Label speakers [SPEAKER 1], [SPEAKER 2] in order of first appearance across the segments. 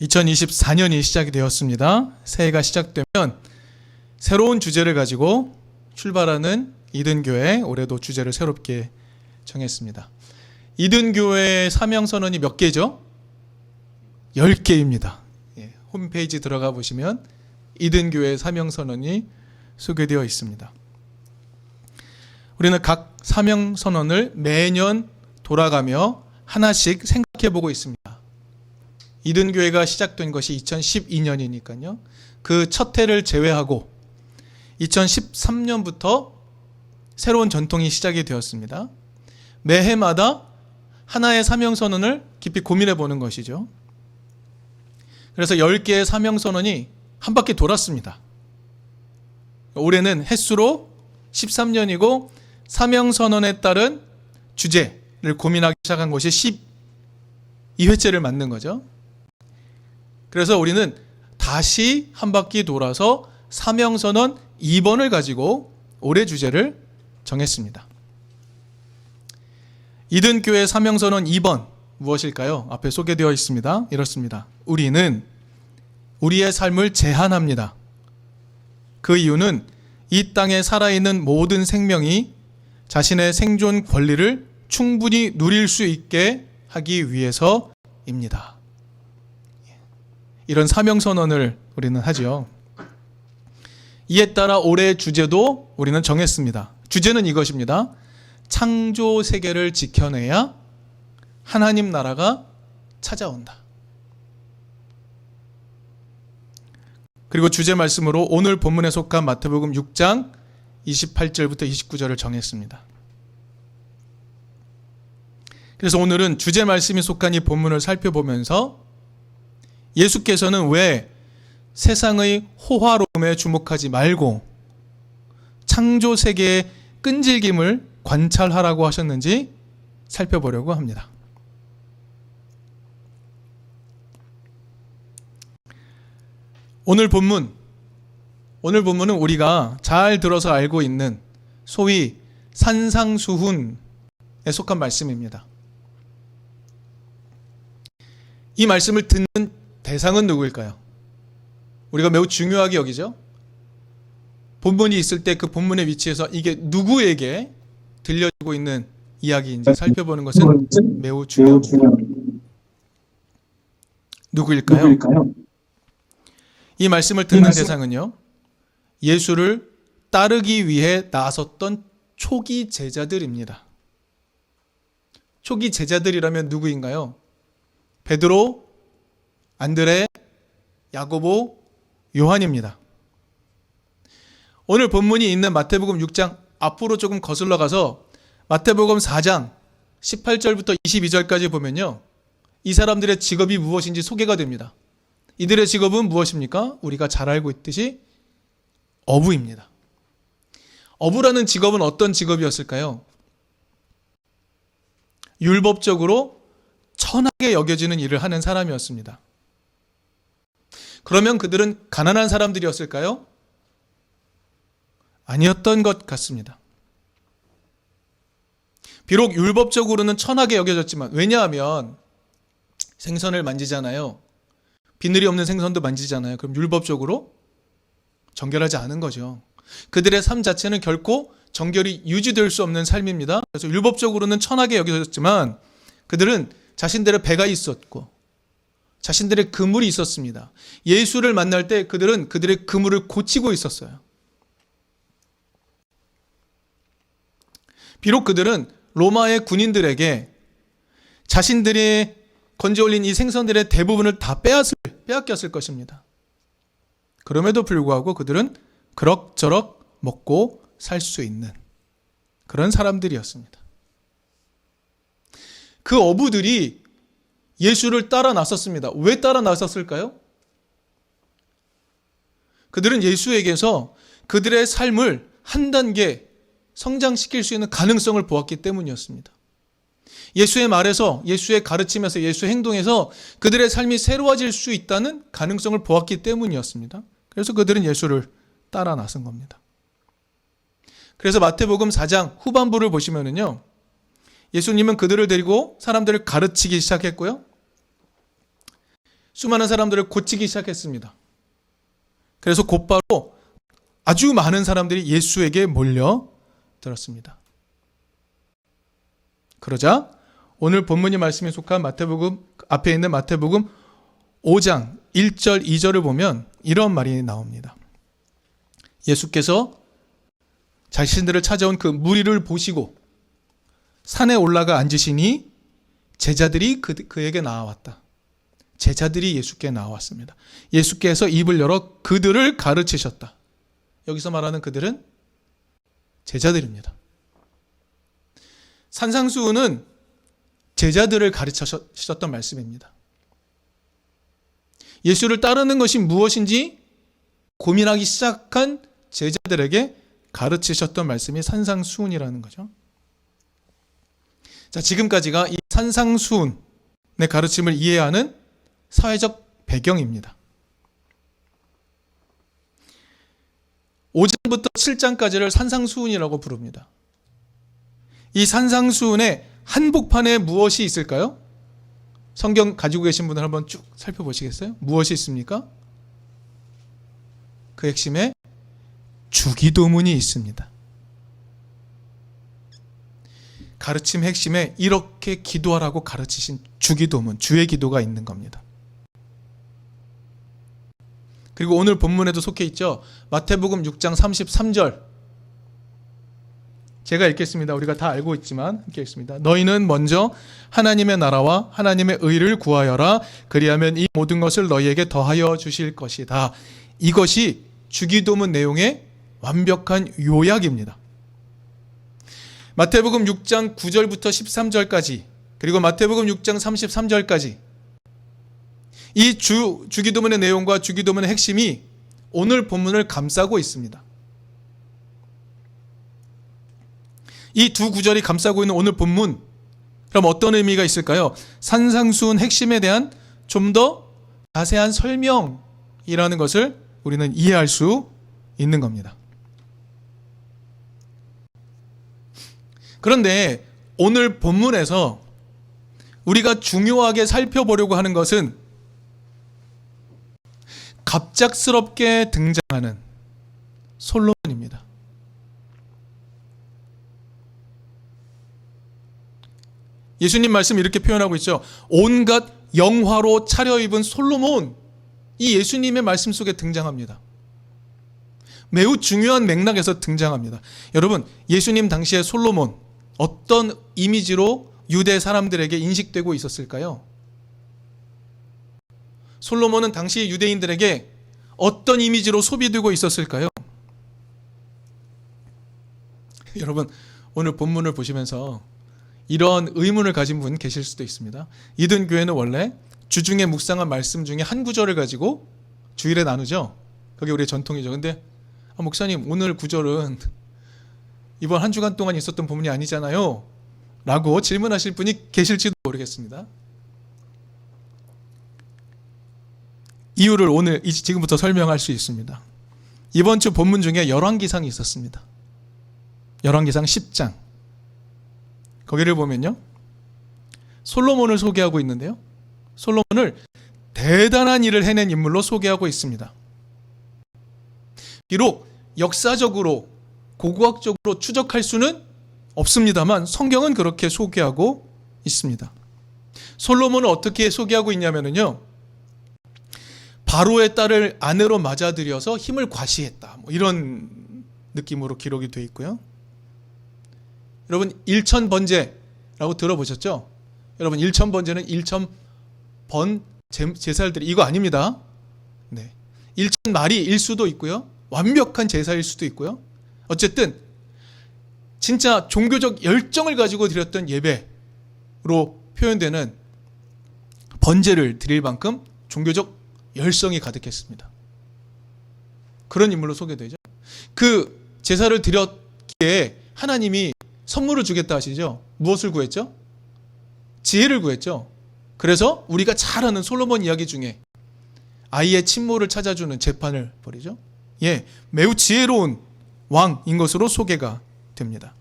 [SPEAKER 1] 2024년이 시작이 되었습니다. 새해가 시작되면 새로운 주제를 가지고 출발하는 이든교회, 올해도 주제를 새롭게 정했습니다. 이든교회의 사명선언이 몇 개죠? 10개입니다. 홈페이지 들어가 보시면 이든교회의 사명선언이 소개되어 있습니다. 우리는 각 사명선언을 매년 돌아가며 하나씩 생각해 보고 있습니다. 이든교회가 시작된 것이 2012년이니까요. 그 첫 해를 제외하고 2013년부터 새로운 전통이 시작이 되었습니다. 매해마다 하나의 사명선언을 깊이 고민해 보는 것이죠. 그래서 10개의 사명선언이 한 바퀴 돌았습니다. 올해는 햇수로 13년이고 사명선언에 따른 주제를 고민하기 시작한 것이 12회째를 맞는 거죠. 그래서 우리는 다시 한 바퀴 돌아서 사명선언 2번을 가지고 올해 주제를 정했습니다. 이든교회 사명선언 2번 무엇일까요? 앞에 소개되어 있습니다. 이렇습니다. 우리는 우리의 삶을 제한합니다. 그 이유는 이 땅에 살아있는 모든 생명이 자신의 생존 권리를 충분히 누릴 수 있게 하기 위해서입니다. 이런 사명선언을 우리는 하죠. 이에 따라 올해의 주제도 우리는 정했습니다. 주제는 이것입니다. 창조 세계를 지켜내야 하나님 나라가 찾아온다. 그리고 주제 말씀으로 오늘 본문에 속한 마태복음 6장 28절부터 29절을 정했습니다. 그래서 오늘은 주제 말씀이 속한 이 본문을 살펴보면서 예수께서는 왜 세상의 호화로움에 주목하지 말고 창조 세계의 끈질김을 관찰하라고 하셨는지 살펴보려고 합니다. 오늘 본문은 우리가 잘 들어서 알고 있는 소위 산상수훈에 속한 말씀입니다. 이 말씀을 듣는 대상은 누구일까요? 우리가 매우 중요하게 여기죠. 본문이 있을 때 그 본문의 위치에서 이게 누구에게 들려지고 있는 이야기인지 살펴보는 것은 매우 중요합니다. 누구일까요? 이 말씀을 듣는 대상은요, 예수를 따르기 위해 나섰던 초기 제자들입니다. 초기 제자들이라면 누구인가요? 베드로, 안드레, 야고보, 요한입니다. 오늘 본문이 있는 마태복음 6장 앞으로 조금 거슬러 가서 마태복음 4장 18절부터 22절까지 보면요, 이 사람들의 직업이 무엇인지 소개가 됩니다. 이들의 직업은 무엇입니까? 우리가 잘 알고 있듯이 어부입니다. 어부라는 직업은 어떤 직업이었을까요? 율법적으로 천하게 여겨지는 일을 하는 사람이었습니다. 그러면 그들은 가난한 사람들이었을까요? 아니었던 것 같습니다. 비록 율법적으로는 천하게 여겨졌지만, 왜냐하면 생선을 만지잖아요. 비늘이 없는 생선도 만지잖아요. 그럼 율법적으로 정결하지 않은 거죠. 그들의 삶 자체는 결코 정결이 유지될 수 없는 삶입니다. 그래서 율법적으로는 천하게 여겨졌지만 그들은 자신들의 배가 있었고 자신들의 그물이 있었습니다. 예수를 만날 때 그들은 그들의 그물을 고치고 있었어요. 비록 그들은 로마의 군인들에게 자신들이 건져 올린 이 생선들의 대부분을 다 빼앗겼을 것입니다. 그럼에도 불구하고 그들은 그럭저럭 먹고 살 수 있는 그런 사람들이었습니다. 그 어부들이 예수를 따라 나섰습니다. 왜 따라 나섰을까요? 그들은 예수에게서 그들의 삶을 한 단계 성장시킬 수 있는 가능성을 보았기 때문이었습니다. 예수의 말에서, 예수의 가르침에서, 예수의 행동에서 그들의 삶이 새로워질 수 있다는 가능성을 보았기 때문이었습니다. 그래서 그들은 예수를 따라 나선 겁니다. 그래서 마태복음 4장 후반부를 보시면은요, 예수님은 그들을 데리고 사람들을 가르치기 시작했고요, 수많은 사람들을 고치기 시작했습니다. 그래서 곧바로 아주 많은 사람들이 예수에게 몰려들었습니다. 그러자 오늘 본문이 말씀에 속한 마태복음 앞에 있는 마태복음 5장 1절 2절을 보면 이런 말이 나옵니다. 예수께서 자신들을 찾아온 그 무리를 보시고 산에 올라가 앉으시니 제자들이 그에게 나아왔다. 제자들이 예수께 나왔습니다. 예수께서 입을 열어 그들을 가르치셨다. 여기서 말하는 그들은 제자들입니다. 산상수훈은 제자들을 가르치셨던 말씀입니다. 예수를 따르는 것이 무엇인지 고민하기 시작한 제자들에게 가르치셨던 말씀이 산상수훈이라는 거죠. 자, 지금까지가 이 산상수훈의 가르침을 이해하는 사회적 배경입니다. 5장부터 7장까지를 산상수훈이라고 부릅니다. 이 산상수훈의 한복판에 무엇이 있을까요? 성경 가지고 계신 분들 한번 쭉 살펴보시겠어요? 무엇이 있습니까? 그 핵심에 주기도문이 있습니다. 가르침 핵심에 이렇게 기도하라고 가르치신 주기도문, 주의 기도가 있는 겁니다. 그리고 오늘 본문에도 속해 있죠. 마태복음 6장 33절. 제가 읽겠습니다. 우리가 다 알고 있지만 함께 읽습니다. 너희는 먼저 하나님의 나라와 하나님의 의를 구하여라. 그리하면 이 모든 것을 너희에게 더하여 주실 것이다. 이것이 주기도문 내용의 완벽한 요약입니다. 마태복음 6장 9절부터 13절까지 그리고 마태복음 6장 33절까지 이 주기도문의 내용과 주기도문의 핵심이 오늘 본문을 감싸고 있습니다. 이 두 구절이 감싸고 있는 오늘 본문, 그럼 어떤 의미가 있을까요? 산상수훈 핵심에 대한 좀 더 자세한 설명이라는 것을 우리는 이해할 수 있는 겁니다. 그런데 오늘 본문에서 우리가 중요하게 살펴보려고 하는 것은 갑작스럽게 등장하는 솔로몬입니다. 예수님 말씀 이렇게 표현하고 있죠. 온갖 영화로 차려입은 솔로몬, 이 예수님의 말씀 속에 등장합니다. 매우 중요한 맥락에서 등장합니다. 여러분, 예수님 당시의 솔로몬 어떤 이미지로 유대 사람들에게 인식되고 있었을까요? 솔로몬은 당시 유대인들에게 어떤 이미지로 소비되고 있었을까요? 여러분, 오늘 본문을 보시면서 이런 의문을 가진 분 계실 수도 있습니다. 이든교회는 원래 주중에 묵상한 말씀 중에 한 구절을 가지고 주일에 나누죠. 그게 우리의 전통이죠. 근데 목사님, 오늘 구절은 이번 한 주간 동안 있었던 본문이 아니잖아요 라고 질문하실 분이 계실지도 모르겠습니다. 이유를 오늘 지금부터 설명할 수 있습니다. 이번 주 본문 중에 열왕기상이 있었습니다. 열왕기상 10장. 거기를 보면요, 솔로몬을 소개하고 있는데요, 솔로몬을 대단한 일을 해낸 인물로 소개하고 있습니다. 비록 역사적으로 고고학적으로 추적할 수는 없습니다만 성경은 그렇게 소개하고 있습니다. 솔로몬을 어떻게 소개하고 있냐면요, 바로의 딸을 아내로 맞아들여서 힘을 과시했다, 이런 느낌으로 기록이 되어 있고요. 여러분, 일천번제라고 들어보셨죠? 여러분, 일천번제는 1000번 제사를 이거 아닙니다. 네. 일천말이일 수도 있고요, 완벽한 제사일 수도 있고요. 어쨌든 진짜 종교적 열정을 가지고 드렸던 예배로 표현되는 번제를 드릴 만큼 종교적 열성이 가득했습니다. 그런 인물로 소개되죠. 그 제사를 드렸기에 하나님이 선물을 주겠다 하시죠. 무엇을 구했죠? 지혜를 구했죠. 그래서 우리가 잘 아는 솔로몬 이야기 중에 아이의 친모를 찾아주는 재판을 벌이죠. 매우 지혜로운 왕인 것으로 소개가 됩니다.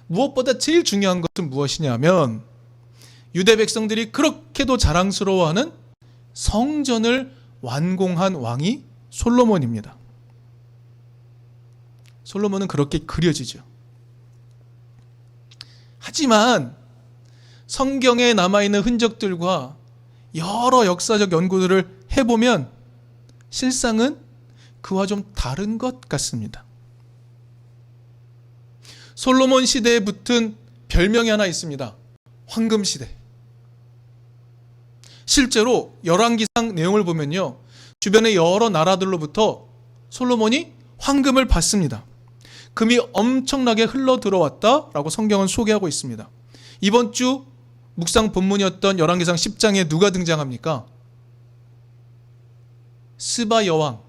[SPEAKER 1] 무엇보다 제일 중요한 것은 무엇이냐면 유대 백성들이 그렇게도 자랑스러워하는 성전을 완공한 왕이 솔로몬입니다. 솔로몬은 그렇게 그려지죠. 하지만 성경에 남아있는 흔적들과 여러 역사적 연구들을 해보면 실상은 그와 좀 다른 것 같습니다. 솔로몬 시대에 붙은 별명이 하나 있습니다. 황금시대. 실제로 열왕기상 내용을 보면요, 주변의 여러 나라들로부터 솔로몬이 황금을 받습니다. 금이 엄청나게 흘러 들어왔다라고 성경은 소개하고 있습니다. 이번 주 묵상 본문이었던 열왕기상 10장에 누가 등장합니까? 스바 여왕,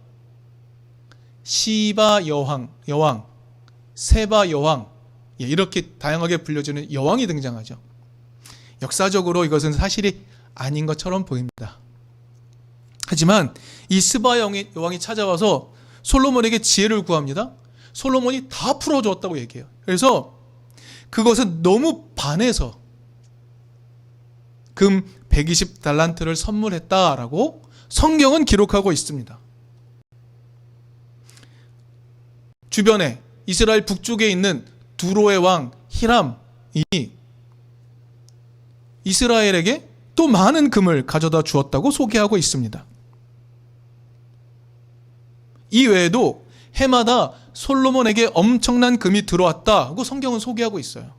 [SPEAKER 1] 시바 여왕, 세바 여왕, 이렇게 다양하게 불려지는 여왕이 등장하죠. 역사적으로 이것은 사실이 아닌 것처럼 보입니다. 하지만 이 스바 여왕이 찾아와서 솔로몬에게 지혜를 구합니다. 솔로몬이 다 풀어주었다고 얘기해요. 그래서 그것은 너무 반해서 금 120달란트를 선물했다라고 성경은 기록하고 있습니다. 주변에 이스라엘 북쪽에 있는 두로의 왕 히람이 이스라엘에게 또 많은 금을 가져다 주었다고 소개하고 있습니다. 이 외에도 해마다 솔로몬에게 엄청난 금이 들어왔다고 성경은 소개하고 있어요.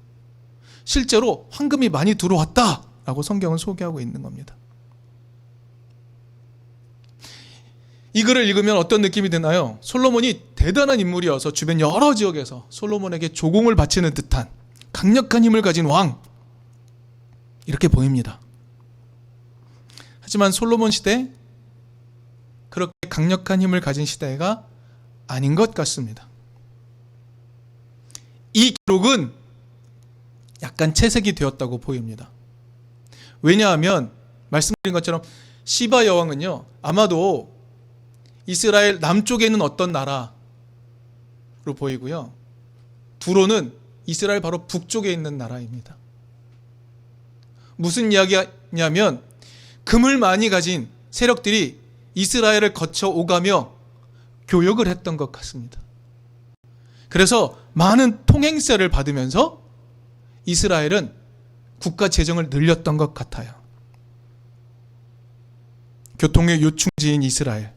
[SPEAKER 1] 실제로 황금이 많이 들어왔다라고 성경은 소개하고 있는 겁니다. 이 글을 읽으면 어떤 느낌이 드나요? 솔로몬이 대단한 인물이어서 주변 여러 지역에서 솔로몬에게 조공을 바치는 듯한 강력한 힘을 가진 왕, 이렇게 보입니다. 하지만 솔로몬 시대, 그렇게 강력한 힘을 가진 시대가 아닌 것 같습니다. 이 기록은 약간 채색이 되었다고 보입니다. 왜냐하면 말씀드린 것처럼 시바 여왕은요, 아마도 이스라엘 남쪽에 있는 어떤 나라로 보이고요, 두로는 이스라엘 바로 북쪽에 있는 나라입니다. 무슨 이야기냐면 금을 많이 가진 세력들이 이스라엘을 거쳐 오가며 교역을 했던 것 같습니다. 그래서 많은 통행세를 받으면서 이스라엘은 국가 재정을 늘렸던 것 같아요. 교통의 요충지인 이스라엘,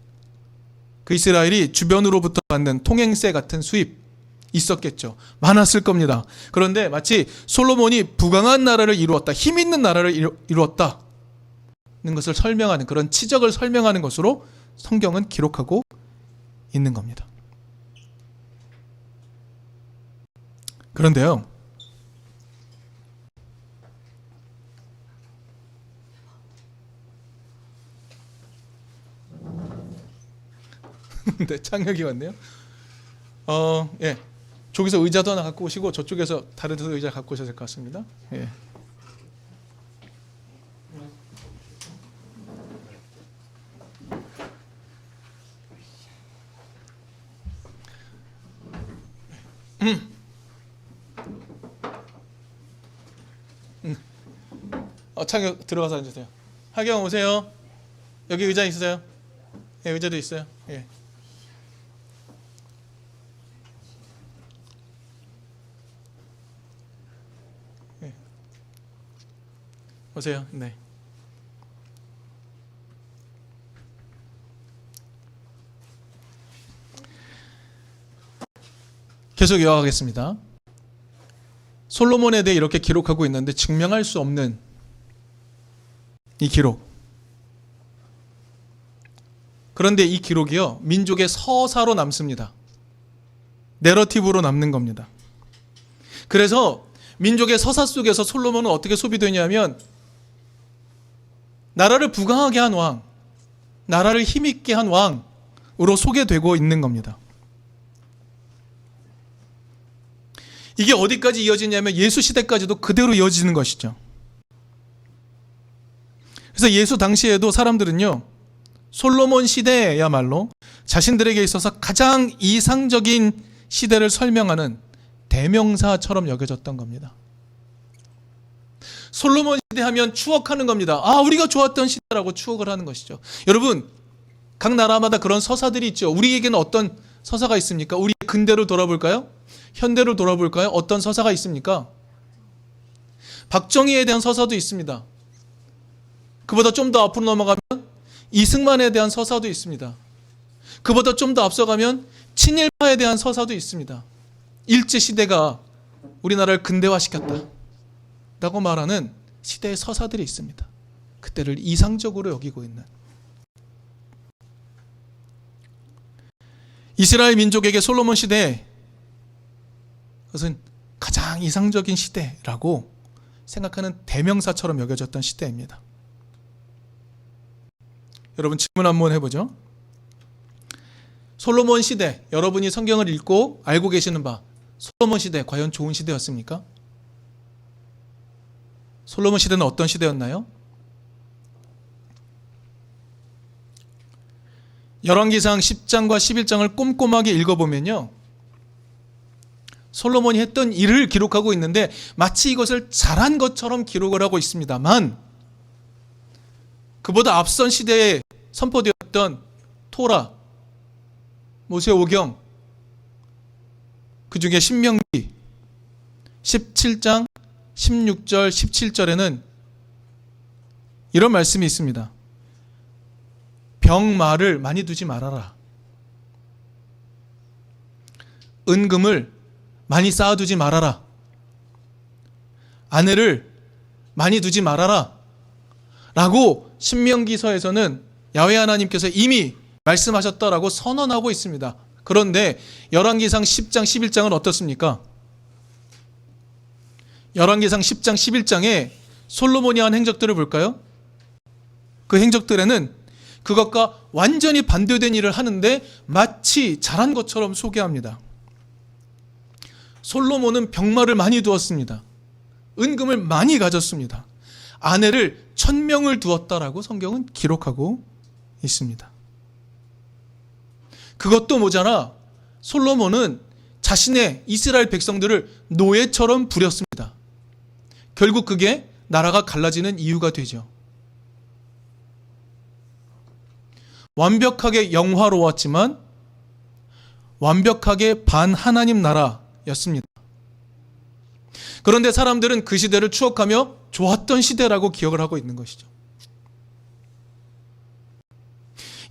[SPEAKER 1] 그 이스라엘이 주변으로부터 받는 통행세 같은 수입 있었겠죠. 많았을 겁니다. 그런데 마치 솔로몬이 부강한 나라를 이루었다, 힘 있는 나라를 이루었다는 것을 설명하는, 그런 치적을 설명하는 것으로 성경은 기록하고 있는 겁니다. 그런데요, 네, 창혁이 왔네요. 예, 저기서 의자도 하나 갖고 오시고 저쪽에서 다른 데서 의자 갖고 오셔야 될 것 같습니다. 예. 창혁 들어가서 앉으세요. 하경 오세요. 여기 의자 있으세요? 예, 의자도 있어요. 예. 오세요. 네. 계속 이어가겠습니다. 솔로몬에 대해 이렇게 기록하고 있는데 증명할 수 없는 이 기록. 그런데 이 기록이요, 민족의 서사로 남습니다. 내러티브로 남는 겁니다. 그래서 민족의 서사 속에서 솔로몬은 어떻게 소비되냐면 나라를 부강하게 한 왕, 나라를 힘있게 한 왕으로 소개되고 있는 겁니다. 이게 어디까지 이어지냐면 예수 시대까지도 그대로 이어지는 것이죠. 그래서 예수 당시에도 사람들은요, 솔로몬 시대야말로 자신들에게 있어서 가장 이상적인 시대를 설명하는 대명사처럼 여겨졌던 겁니다. 솔로몬 시대 하면 추억하는 겁니다. 아, 우리가 좋았던 시대라고 추억을 하는 것이죠. 여러분, 각 나라마다 그런 서사들이 있죠. 우리에게는 어떤 서사가 있습니까? 우리 근대로 돌아볼까요? 현대로 돌아볼까요? 어떤 서사가 있습니까? 박정희에 대한 서사도 있습니다. 그보다 좀 더 앞으로 넘어가면 이승만에 대한 서사도 있습니다. 그보다 좀 더 앞서가면 친일파에 대한 서사도 있습니다. 일제시대가 우리나라를 근대화시켰다 라고 말하는 시대의 서사들이 있습니다. 그때를 이상적으로 여기고 있는. 이스라엘 민족에게 솔로몬 시대, 그것은 가장 이상적인 시대라고 생각하는 대명사처럼 여겨졌던 시대입니다. 여러분, 질문 한번 해보죠. 솔로몬 시대, 여러분이 성경을 읽고 알고 계시는 바, 솔로몬 시대 과연 좋은 시대였습니까? 솔로몬 시대는 어떤 시대였나요? 열왕기상 10장과 11장을 꼼꼼하게 읽어보면요, 솔로몬이 했던 일을 기록하고 있는데 마치 이것을 잘한 것처럼 기록을 하고 있습니다만, 그보다 앞선 시대에 선포되었던 토라, 모세오경, 그 중에 신명기 17장 16절 17절에는 이런 말씀이 있습니다. 병마를 많이 두지 말아라. 은금을 많이 쌓아두지 말아라. 아내를 많이 두지 말아라. 라고 신명기서에서는 야훼 하나님께서 이미 말씀하셨다라고 선언하고 있습니다. 그런데 열왕기상 10장 11장은 어떻습니까? 열왕기상 10장 11장에 솔로몬이 한 행적들을 볼까요? 그 행적들에는 그것과 완전히 반대된 일을 하는데 마치 잘한 것처럼 소개합니다. 솔로몬은 병마를 많이 두었습니다. 은금을 많이 가졌습니다. 아내를 1000명을 두었다라고 성경은 기록하고 있습니다. 그것도 모자라 솔로몬은 자신의 이스라엘 백성들을 노예처럼 부렸습니다. 결국 그게 나라가 갈라지는 이유가 되죠. 완벽하게 영화로웠지만 완벽하게 반하나님 나라였습니다. 그런데 사람들은 그 시대를 추억하며 좋았던 시대라고 기억을 하고 있는 것이죠.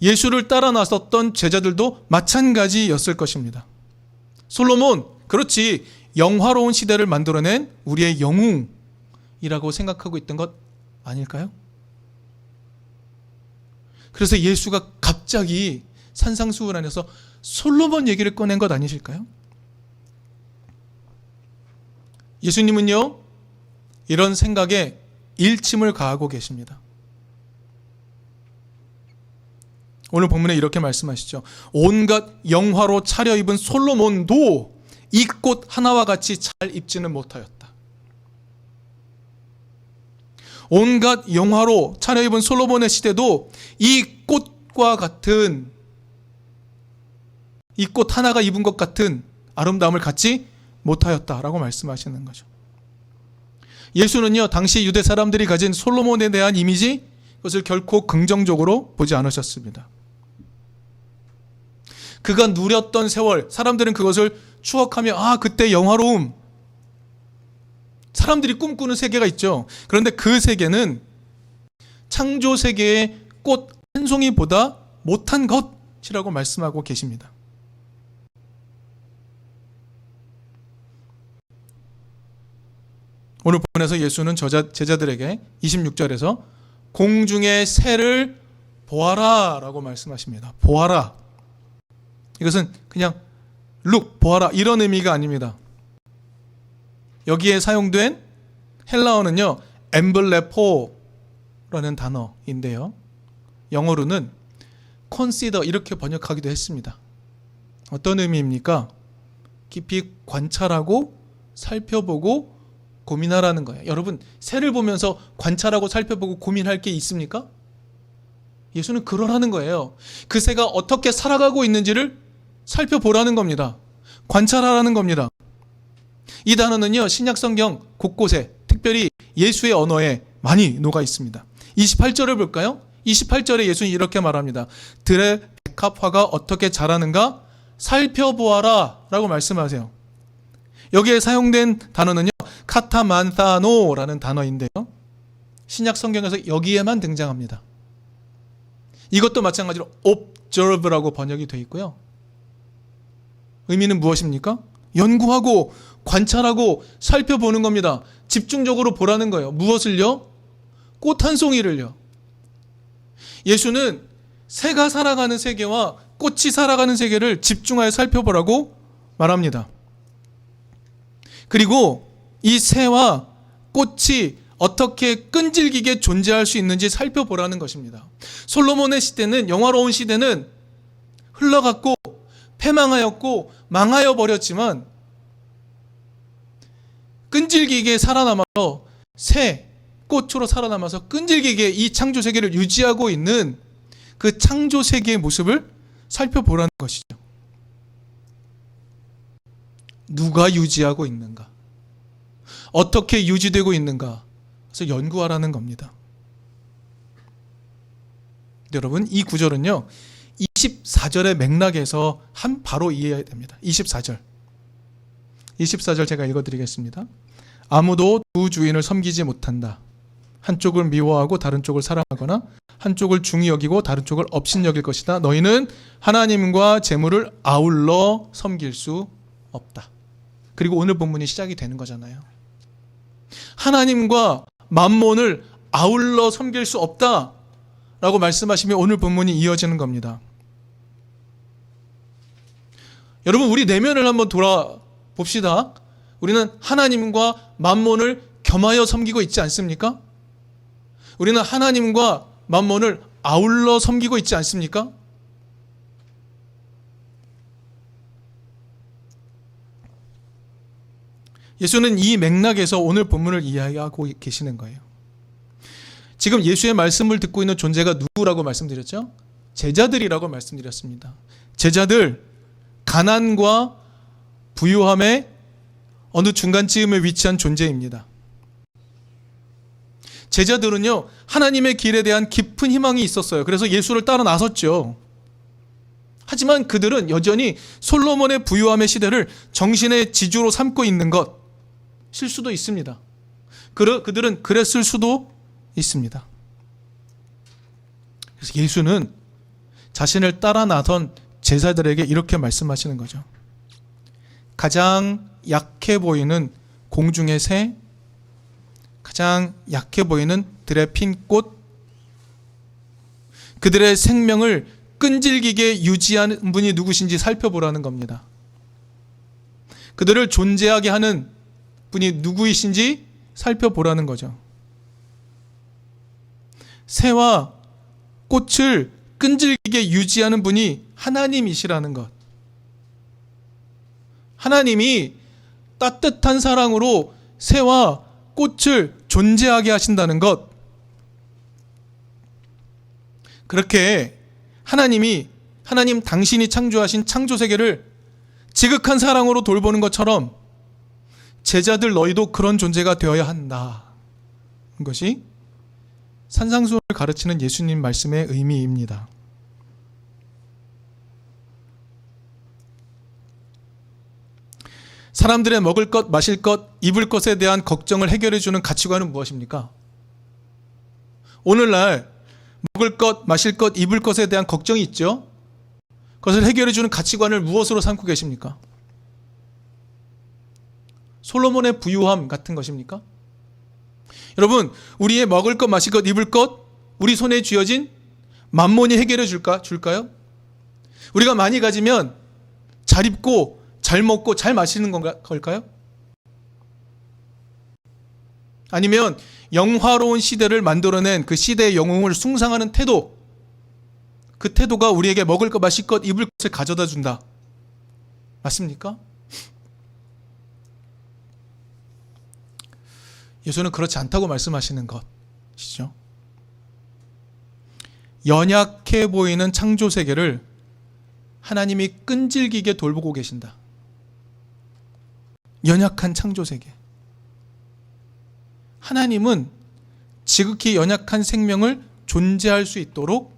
[SPEAKER 1] 예수를 따라 나섰던 제자들도 마찬가지였을 것입니다. 솔로몬, 그렇지, 영화로운 시대를 만들어낸 우리의 영웅이라고 생각하고 있던 것 아닐까요? 그래서 예수가 갑자기 산상수훈 안에서 솔로몬 얘기를 꺼낸 것 아니실까요? 예수님은요, 이런 생각에 일침을 가하고 계십니다. 오늘 본문에 이렇게 말씀하시죠. 온갖 영화로 차려입은 솔로몬도 이 꽃 하나와 같이 잘 입지는 못하였다. 온갖 영화로 차려입은 솔로몬의 시대도 이 꽃과 같은, 이 꽃 하나가 입은 것 같은 아름다움을 갖지 못하였다라고 말씀하시는 거죠. 예수는요, 당시 유대 사람들이 가진 솔로몬에 대한 이미지, 그것을 결코 긍정적으로 보지 않으셨습니다. 그가 누렸던 세월, 사람들은 그것을 추억하며 아, 그때 영화로움, 사람들이 꿈꾸는 세계가 있죠. 그런데 그 세계는 창조 세계의 꽃 한 송이보다 못한 것이라고 말씀하고 계십니다. 오늘 본문에서 예수는 제자들에게 26절에서 공중의 새를 보아라 라고 말씀하십니다. 보아라. 이것은 그냥 look, 보아라 이런 의미가 아닙니다. 여기에 사용된 헬라어는요, 엠블레포라는 단어인데요, 영어로는 consider 이렇게 번역하기도 했습니다. 어떤 의미입니까? 깊이 관찰하고 살펴보고 고민하라는 거예요. 여러분, 새를 보면서 관찰하고 살펴보고 고민할 게 있습니까? 예수는 그러라는 거예요. 그 새가 어떻게 살아가고 있는지를 살펴보라는 겁니다. 관찰하라는 겁니다. 이 단어는요, 신약 성경 곳곳에, 특별히 예수의 언어에 많이 녹아 있습니다. 28절을 볼까요? 28절에 예수는 이렇게 말합니다. 들의 백합화가 어떻게 자라는가 살펴보아라 라고 말씀하세요. 여기에 사용된 단어는요, 카타만타노라는 단어인데요, 신약 성경에서 여기에만 등장합니다. 이것도 마찬가지로 observe라고 번역이 되어 있고요. 의미는 무엇입니까? 연구하고 관찰하고 살펴보는 겁니다. 집중적으로 보라는 거예요. 무엇을요? 꽃 한 송이를요. 예수는 새가 살아가는 세계와 꽃이 살아가는 세계를 집중하여 살펴보라고 말합니다. 그리고 이 새와 꽃이 어떻게 끈질기게 존재할 수 있는지 살펴보라는 것입니다. 솔로몬의 시대는, 영화로운 시대는 흘러갔고 패망하였고 망하여 버렸지만 끈질기게 살아남아서 새, 꽃으로 살아남아서 끈질기게 이 창조 세계를 유지하고 있는 그 창조 세계의 모습을 살펴보라는 것이죠. 누가 유지하고 있는가? 어떻게 유지되고 있는가? 그래서 연구하라는 겁니다. 여러분, 이 구절은요, 24절의 맥락에서 바로 이해해야 됩니다. 24절 제가 읽어드리겠습니다. 아무도 두 주인을 섬기지 못한다. 한쪽을 미워하고 다른 쪽을 사랑하거나 한쪽을 중히 여기고 다른 쪽을 업신여길 것이다. 너희는 하나님과 재물을 아울러 섬길 수 없다. 그리고 오늘 본문이 시작이 되는 거잖아요. 하나님과 만몬을 아울러 섬길 수 없다 라고 말씀하시면 오늘 본문이 이어지는 겁니다. 여러분, 우리 내면을 한번 돌아봅시다. 우리는 하나님과 만몬을 겸하여 섬기고 있지 않습니까? 우리는 하나님과 만몬을 아울러 섬기고 있지 않습니까? 예수는 이 맥락에서 오늘 본문을 이야기하고 계시는 거예요. 지금 예수의 말씀을 듣고 있는 존재가 누구라고 말씀드렸죠? 제자들이라고 말씀드렸습니다. 제자들, 가난과 부유함의 어느 중간쯤에 위치한 존재입니다. 제자들은요, 하나님의 길에 대한 깊은 희망이 있었어요. 그래서 예수를 따라 나섰죠. 하지만 그들은 여전히 솔로몬의 부유함의 시대를 정신의 지주로 삼고 있는 것일 수도 있습니다. 그들은 그랬을 수도 있습니다. 그래서 예수는 자신을 따라 나선 제자들에게 이렇게 말씀하시는 거죠. 가장 약해 보이는 공중의 새, 가장 약해 보이는 들의 핀 꽃, 그들의 생명을 끈질기게 유지하는 분이 누구신지 살펴보라는 겁니다. 그들을 존재하게 하는 분이 누구이신지 살펴보라는 거죠. 새와 꽃을 끈질기게 유지하는 분이 하나님이시라는 것. 하나님이 따뜻한 사랑으로 새와 꽃을 존재하게 하신다는 것. 그렇게 하나님 당신이 창조하신 창조 세계를 지극한 사랑으로 돌보는 것처럼 제자들 너희도 그런 존재가 되어야 한다. 것이 산상수훈을 가르치는 예수님 말씀의 의미입니다. 사람들의 먹을 것, 마실 것, 입을 것에 대한 걱정을 해결해주는 가치관은 무엇입니까? 오늘날 먹을 것, 마실 것, 입을 것에 대한 걱정이 있죠? 그것을 해결해주는 가치관을 무엇으로 삼고 계십니까? 솔로몬의 부유함 같은 것입니까? 여러분, 우리의 먹을 것, 마실 것, 입을 것, 우리 손에 쥐어진 만몬이 해결해 줄까요? 우리가 많이 가지면 잘 입고 잘 먹고 잘 마시는 걸까요? 아니면 영화로운 시대를 만들어낸 그 시대의 영웅을 숭상하는 태도, 그 태도가 우리에게 먹을 것, 마실 것, 입을 것을 가져다 준다. 맞습니까? 예수는 그렇지 않다고 말씀하시는 것이죠. 연약해 보이는 창조 세계를 하나님이 끈질기게 돌보고 계신다. 연약한 창조 세계. 하나님은 지극히 연약한 생명을 존재할 수 있도록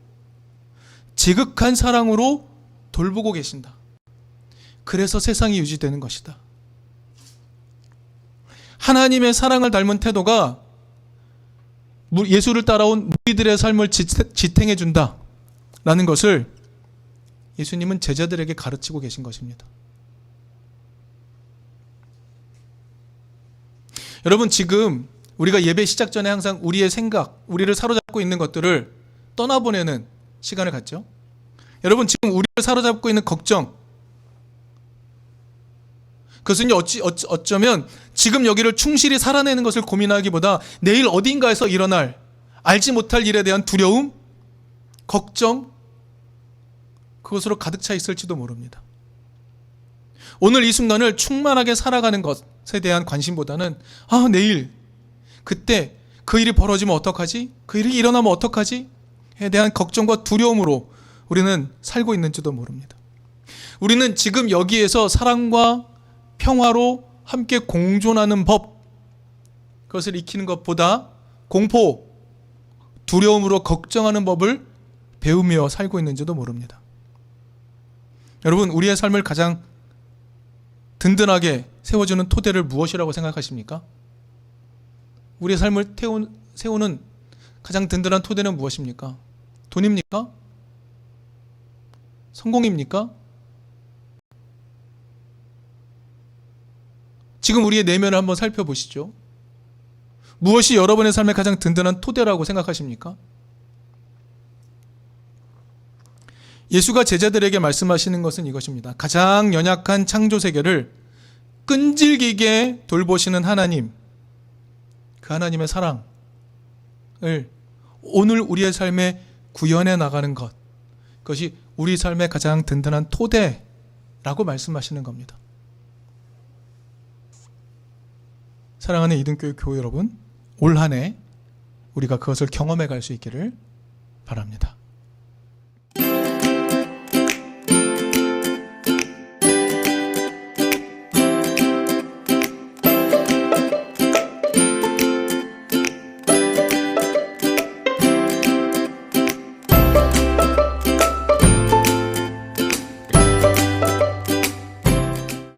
[SPEAKER 1] 지극한 사랑으로 돌보고 계신다. 그래서 세상이 유지되는 것이다. 하나님의 사랑을 닮은 태도가 예수를 따라온 무리들의 삶을 지탱해 준다 라는 것을 예수님은 제자들에게 가르치고 계신 것입니다. 여러분, 지금 우리가 예배 시작 전에 항상 우리의 생각, 우리를 사로잡고 있는 것들을 떠나보내는 시간을 갖죠. 여러분, 지금 우리를 사로잡고 있는 걱정, 그것은 어쩌면 지금 여기를 충실히 살아내는 것을 고민하기보다 내일 어딘가에서 일어날 알지 못할 일에 대한 두려움, 걱정, 그것으로 가득 차 있을지도 모릅니다. 오늘 이 순간을 충만하게 살아가는 것에 대한 관심보다는 내일 그때 그 일이 벌어지면 어떡하지? 그 일이 일어나면 어떡하지? 에 대한 걱정과 두려움으로 우리는 살고 있는지도 모릅니다. 우리는 지금 여기에서 사랑과 평화로 함께 공존하는 법, 그것을 익히는 것보다 공포, 두려움으로 걱정하는 법을 배우며 살고 있는지도 모릅니다. 여러분, 우리의 삶을 가장 든든하게 세워주는 토대를 무엇이라고 생각하십니까? 우리의 삶을 세우는 가장 든든한 토대는 무엇입니까? 돈입니까? 성공입니까? 지금 우리의 내면을 한번 살펴보시죠. 무엇이 여러분의 삶의 가장 든든한 토대라고 생각하십니까? 예수가 제자들에게 말씀하시는 것은 이것입니다. 가장 연약한 창조 세계를 끈질기게 돌보시는 하나님, 그 하나님의 사랑을 오늘 우리의 삶에 구현해 나가는 것, 그것이 우리 삶의 가장 든든한 토대라고 말씀하시는 겁니다. 사랑하는 이등교회 교회 여러분, 올 한 해 우리가 그것을 경험해 갈 수 있기를 바랍니다.